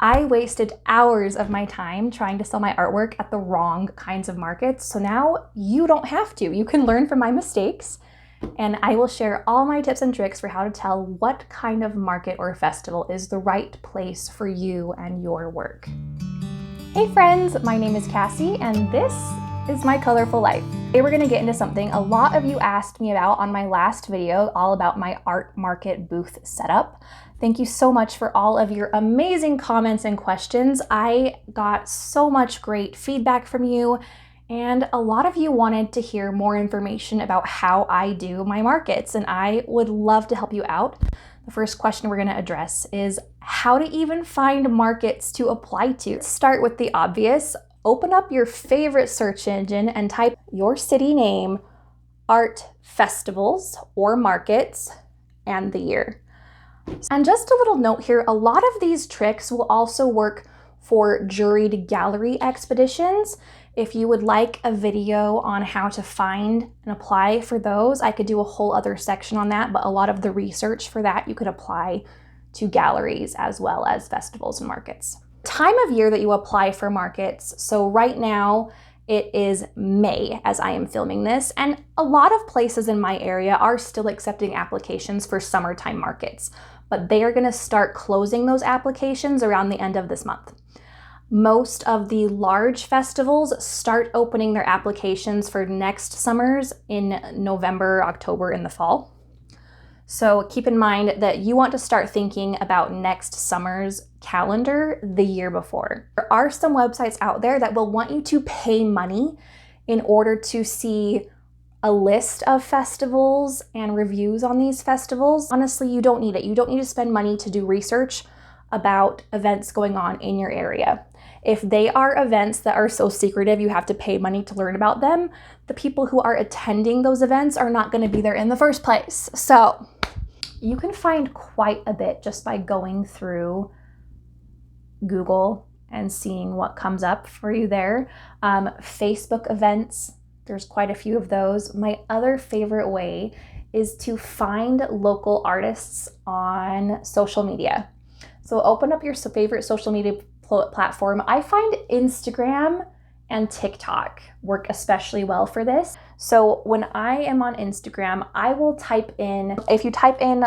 I wasted hours of my time trying to sell my artwork at the wrong kinds of markets. So now you don't have to. You can learn from my mistakes, and I will share all my tips and tricks for how to tell what kind of market or festival is the right place for you and your work. Hey friends, my name is Cassie, and this is my colorful life. Today we're gonna get into something a lot of you asked me about on my last video, all about my art market booth setup. Thank you so much for all of your amazing comments and questions. I got so much great feedback from you, and a lot of you wanted to hear more information about how I do my markets, and I would love to help you out. The first question we're gonna address is how to even find markets to apply to. Let's start with the obvious. Open up your favorite search engine and type your city name, art festivals or markets, and the year. And just a little note here, a lot of these tricks will also work for juried gallery expeditions. If you would like a video on how to find and apply for those, I could do a whole other section on that, but a lot of the research for that you could apply to galleries as well as festivals and markets. Time of year that you apply for markets. So right now it is May as I am filming this, and a lot of places in my area are still accepting applications for summertime markets, but they are going to start closing those applications around the end of this month. Most of the large festivals start opening their applications for next summers in November, October, in the fall. So keep in mind that you want to start thinking about next summer's calendar the year before. There are some websites out there that will want you to pay money in order to see a list of festivals and reviews on these festivals. Honestly, you don't need it. You don't need to spend money to do research about events going on in your area. If they are events that are so secretive you have to pay money to learn about them, the people who are attending those events are not going to be there in the first place. So you can find quite a bit just by going through Google and seeing what comes up for you there. Facebook events, there's quite a few of those. My other favorite way is to find local artists on social media. So open up your favorite social media platform. I find Instagram and TikTok work especially well for this. So when I am on Instagram, I will type in, if you type in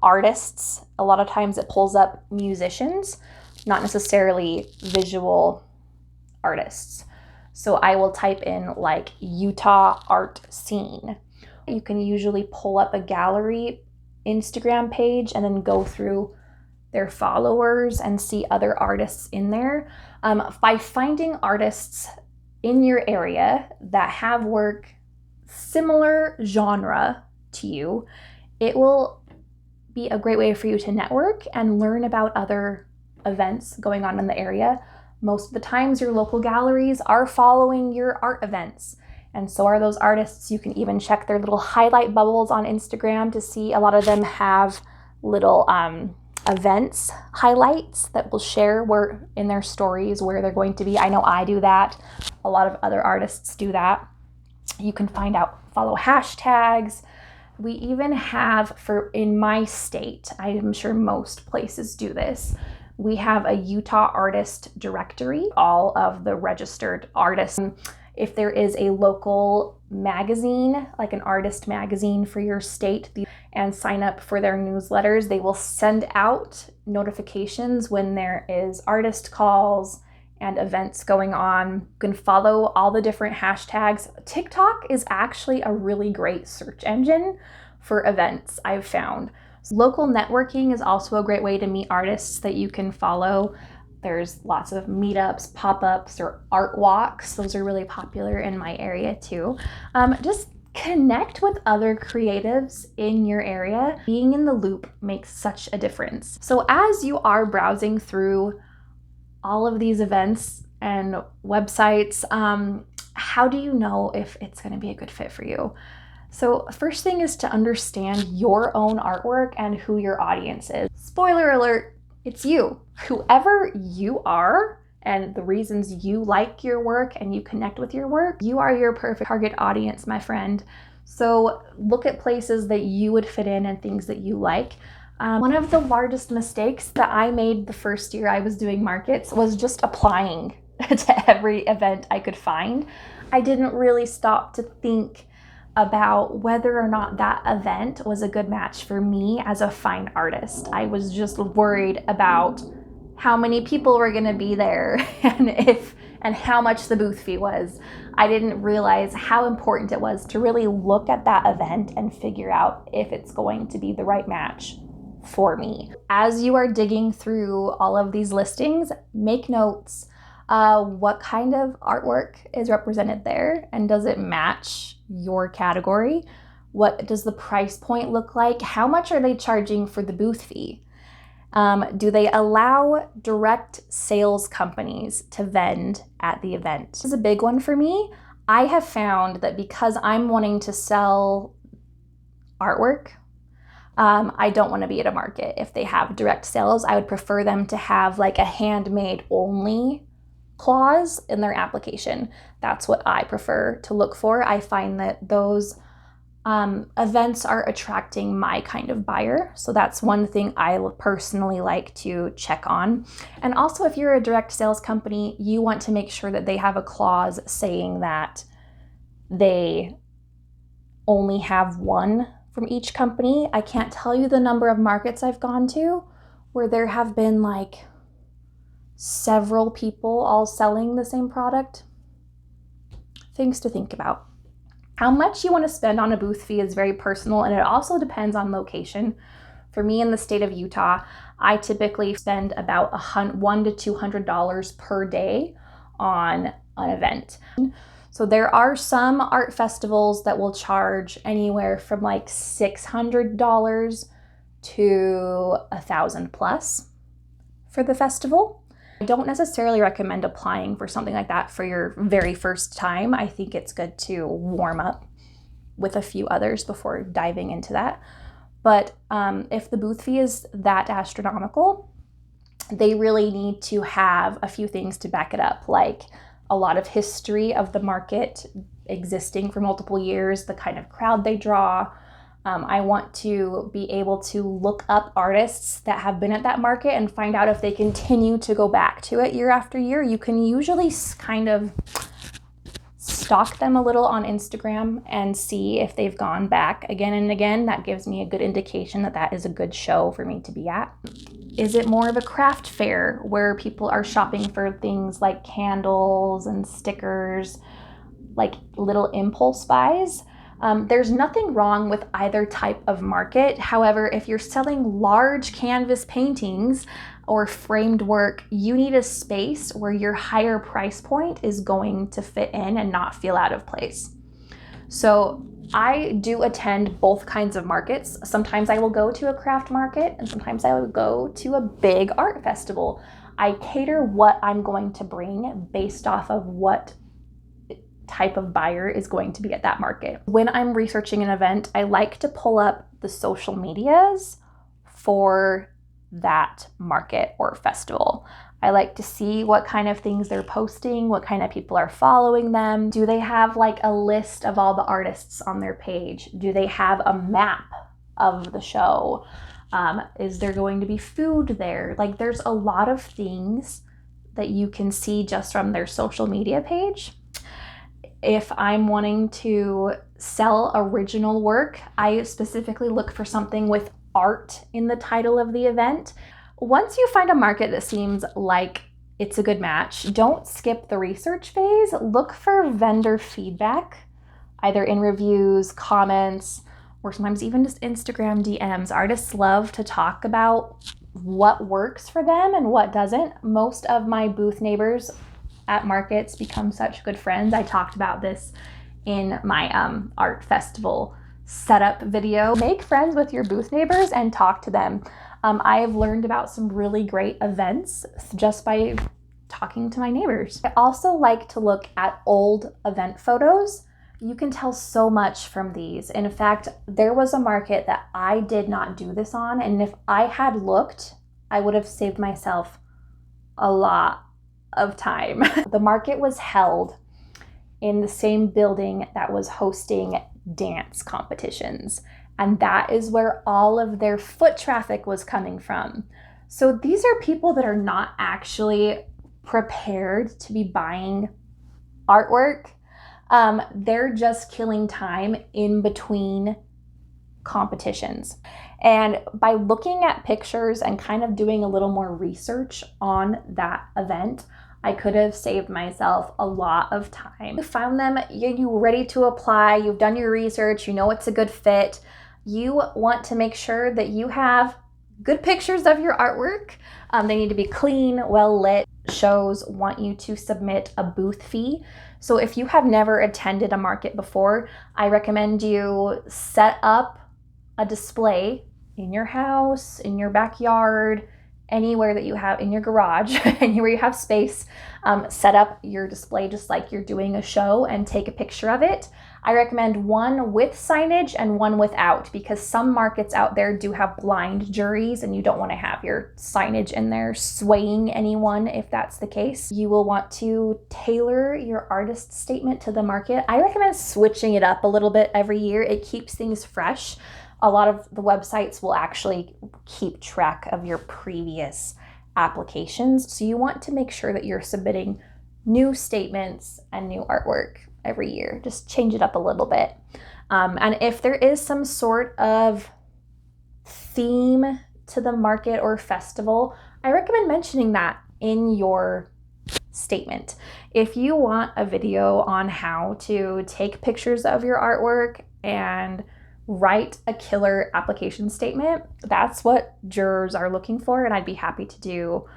artists, a lot of times it pulls up musicians, not necessarily visual artists. So I will type in like Utah art scene. You can usually pull up a gallery Instagram page and then go through their followers and see other artists in there. By finding artists in your area that have work similar genre to you, it will be a great way for you to network and learn about other events going on in the area. Most of the times your local galleries are following your art events, and so are those artists. You can even check their little highlight bubbles on Instagram to see a lot of them have little events highlights that will share where in their stories where they're going to be. I know I do that. A lot of other artists do that. You can follow hashtags. We even have, in my state, I am sure most places do this, we have a Utah artist directory, all of the registered artists. If there is a local magazine, like an artist magazine for your state, and sign up for their newsletters, they will send out notifications when there is artist calls and events going on. You can follow all the different hashtags. TikTok is actually a really great search engine for events, I've found. Local networking is also a great way to meet artists that you can follow. There's lots of meetups, pop-ups, or art walks. Those are really popular in my area too. Just connect with other creatives in your area. Being in the loop makes such a difference. So as you are browsing through all of these events and websites, how do you know if it's going to be a good fit for you? So first thing is to understand your own artwork and who your audience is. Spoiler alert, it's you. Whoever you are and the reasons you like your work and you connect with your work, you are your perfect target audience, my friend. So look at places that you would fit in and things that you like. One of the largest mistakes that I made the first year I was doing markets was just applying to every event I could find. I didn't really stop to think about whether or not that event was a good match for me as a fine artist. I was just worried about how many people were going to be there and how much the booth fee was. I didn't realize how important it was to really look at that event and figure out if it's going to be the right match for me. As you are digging through all of these listings, make notes. What kind of artwork is represented there, and does it match your category? What does the price point look like? How much are they charging for the booth fee? Do they allow direct sales companies to vend at the event? This is a big one for me. I have found that because I'm wanting to sell artwork, I don't want to be at a market. If they have direct sales, I would prefer them to have like a handmade only clause in their application. That's what I prefer to look for. I find that those events are attracting my kind of buyer. So that's one thing I personally like to check on. And also, if you're a direct sales company, you want to make sure that they have a clause saying that they only have one from each company. I can't tell you the number of markets I've gone to where there have been like several people all selling the same product. Things to think about. How much you want to spend on a booth fee is very personal, and it also depends on location. For me in the state of Utah, I typically spend about $100 to $200 per day on an event. So there are some art festivals that will charge anywhere from like $600 to $1,000 plus for the festival. I don't necessarily recommend applying for something like that for your very first time. I think it's good to warm up with a few others before diving into that. But if the booth fee is that astronomical, they really need to have a few things to back it up, like a lot of history of the market existing for multiple years, the kind of crowd they draw. I want to be able to look up artists that have been at that market and find out if they continue to go back to it year after year. You can usually kind of stalk them a little on Instagram and see if they've gone back again and again. That gives me a good indication that that is a good show for me to be at. Is it more of a craft fair where people are shopping for things like candles and stickers, like little impulse buys? There's nothing wrong with either type of market. However, if you're selling large canvas paintings or framed work, you need a space where your higher price point is going to fit in and not feel out of place. So I do attend both kinds of markets. Sometimes I will go to a craft market and sometimes I will go to a big art festival. I cater what I'm going to bring based off of what type of buyer is going to be at that market. When I'm researching an event, I like to pull up the social medias for that market or festival. I like to see what kind of things they're posting, what kind of people are following them. Do they have like a list of all the artists on their page? Do they have a map of the show? Is there going to be food there? Like, there's a lot of things that you can see just from their social media page. If I'm wanting to sell original work, I specifically look for something with art in the title of the event. Once you find a market that seems like it's a good match, don't skip the research phase. Look for vendor feedback, either in reviews, comments, or sometimes even just Instagram DMs. Artists love to talk about what works for them and what doesn't. Most of my booth neighbors at markets become such good friends. I talked about this in my art festival setup video. Make friends with your booth neighbors and talk to them. I have learned about some really great events just by talking to my neighbors. I also like to look at old event photos. You can tell so much from these. In fact, there was a market that I did not do this on, and if I had looked, I would have saved myself a lot of time. The market was held in the same building that was hosting dance competitions. And that is where all of their foot traffic was coming from. So these are people that are not actually prepared to be buying artwork. They're just killing time in between competitions. And by looking at pictures and kind of doing a little more research on that event, I could have saved myself a lot of time. You found them, you're ready to apply, you've done your research, you know it's a good fit. You want to make sure that you have good pictures of your artwork. They need to be clean, well lit. Shows want you to submit a booth fee. So if you have never attended a market before, I recommend you set up a display in your house, in your backyard, anywhere that you have, in your garage, anywhere you have space. Set up your display just like you're doing a show and take a picture of it. I recommend one with signage and one without, because some markets out there do have blind juries and you don't want to have your signage in there swaying anyone if that's the case. You will want to tailor your artist statement to the market. I recommend switching it up a little bit every year. It keeps things fresh. A lot of the websites will actually keep track of your previous applications. So you want to make sure that you're submitting new statements and new artwork every year. Just change it up a little bit. And if there is some sort of theme to the market or festival, I recommend mentioning that in your statement. If you want a video on how to take pictures of your artwork and write a killer application statement, that's what jurors are looking for, and I'd be happy to do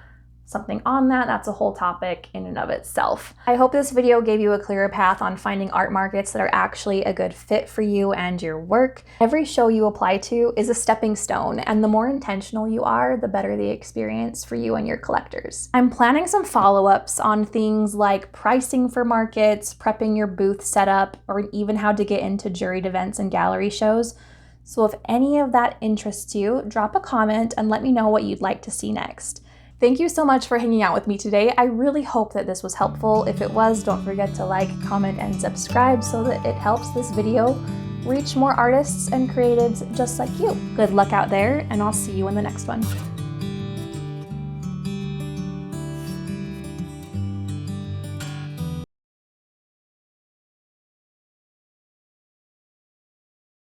something on that. That's a whole topic in and of itself. I hope this video gave you a clearer path on finding art markets that are actually a good fit for you and your work. Every show you apply to is a stepping stone, and the more intentional you are, the better the experience for you and your collectors. I'm planning some follow-ups on things like pricing for markets, prepping your booth setup, or even how to get into juried events and gallery shows. So if any of that interests you, drop a comment and let me know what you'd like to see next. Thank you so much for hanging out with me today. I really hope that this was helpful. If it was, don't forget to like, comment, and subscribe so that it helps this video reach more artists and creatives just like you. Good luck out there, and I'll see you in the next one.